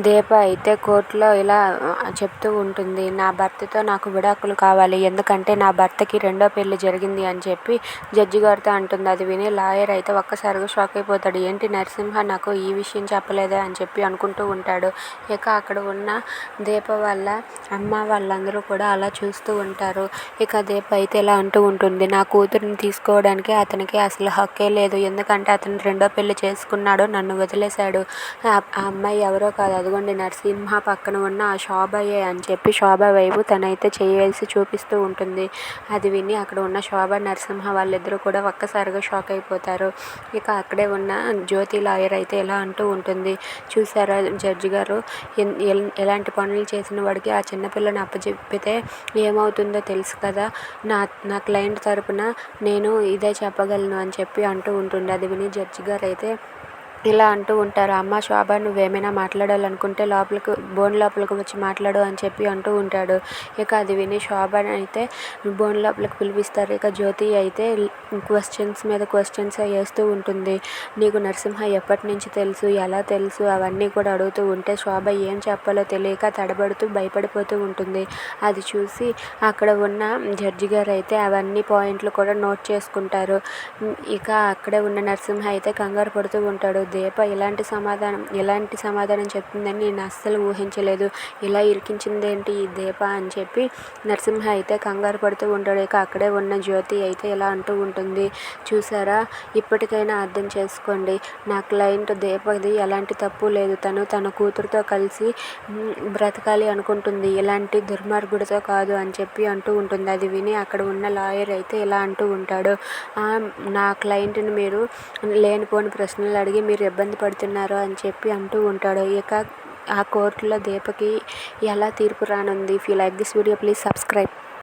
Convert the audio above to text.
దీప అయితే కోర్టులో ఇలా చెప్తూ ఉంటుంది. నా భర్తతో నాకు విడాకులు కావాలి, ఎందుకంటే నా భర్తకి రెండో పెళ్లి జరిగింది అని చెప్పి జడ్జి గారితో అంటుంది. అది విని లాయర్ అయితే ఒక్కసారిగా షాక్ అయిపోతాడు. ఏంటి నరసింహ నాకు ఈ విషయం చెప్పలేదే అని చెప్పి అనుకుంటూ ఉంటాడు. ఇక అక్కడ ఉన్న దీప వాళ్ళ అమ్మ వాళ్ళందరూ కూడా అలా చూస్తూ ఉంటారు. ఇక దీప అయితే ఇలా అంటూ ఉంటుంది. నా కూతురిని తీసుకోవడానికి అతనికి అసలు హక్కే లేదు, ఎందుకంటే అతను రెండో పెళ్లి చేసుకున్నాడు, నన్ను వదిలేశాడు. ఆ అమ్మాయి ఎవరో కాదు, అదిగోండి నరసింహ పక్కన ఉన్న ఆ శోభయే అని చెప్పి శోభ వైపు తనైతే చేసి చూపిస్తూ ఉంటుంది. అది విని అక్కడ ఉన్న శోభ నరసింహ వాళ్ళిద్దరూ కూడా ఒక్కసారిగా షాక్ అయిపోతారు. ఇక అక్కడే ఉన్న జ్యోతి లాయర్ అయితే ఇలా అంటూ ఉంటుంది. చూసారా జడ్జి గారు, ఎలాంటి పనులు చేసిన వాడికి ఆ చిన్నపిల్లని అప్పచెప్పితే ఏమవుతుందో తెలుసు కదా, నా క్లయింట్ తరపున నేను ఇదే చెప్పగలను అని చెప్పి అంటూ ఉంటుంది. అది విని జడ్జి గారు అయితే ఇలా అంటూ ఉంటారు. అమ్మ శోభ, నువ్వేమైనా మాట్లాడాలనుకుంటే బోన్ లోపలికి వచ్చి మాట్లాడు అని చెప్పి అంటూ ఉంటాడు. ఇక అది విని శోభని అయితే బోన్ లోపలికి పిలిపిస్తారు. ఇక జ్యోతి అయితే క్వశ్చన్స్ మీద క్వశ్చన్స్ వేస్తూ ఉంటుంది. నీకు నరసింహ ఎప్పటి నుంచి తెలుసు, ఎలా తెలుసు, అవన్నీ కూడా అడుగుతూ ఉంటే శోభ ఏం చెప్పాలో తెలియక తడబడుతూ భయపడిపోతూ ఉంటుంది. అది చూసి అక్కడ ఉన్న జడ్జి గారు అయితే అవన్నీ పాయింట్లు కూడా నోట్ చేసుకుంటారు. ఇక అక్కడే ఉన్న నరసింహ అయితే కంగారు పడుతూ ఉంటాడు. దీప ఎలాంటి సమాధానం చెప్తుందని నేను అస్సలు ఊహించలేదు, ఇలా ఇరికించిందేంటి ఈ దీప అని చెప్పి నరసింహ అయితే కంగారు పడుతూ ఉంటాడు. ఇక అక్కడే ఉన్న జ్యోతి అయితే ఇలా అంటూ ఉంటుంది. చూసారా, ఇప్పటికైనా అర్థం చేసుకోండి, నా క్లయింట్ దీపది ఎలాంటి తప్పు లేదు, తన కూతురుతో కలిసి బ్రతకాలి అనుకుంటుంది, ఇలాంటి దుర్మార్గుడితో కాదు అని చెప్పి అంటూ ఉంటుంది. అది విని అక్కడ ఉన్న లాయర్ అయితే ఇలా అంటూ ఉంటాడు. నా క్లయింట్ని మీరు లేనిపోని ప్రశ్నలు అడిగి మీరు ఇబ్బంది పడుతున్నారు అని చెప్పి అంటూ ఉంటాడు. ఇక ఆ కోర్టులో దీపకి ఎలా తీర్పు రానుంది. If you like this video please subscribe.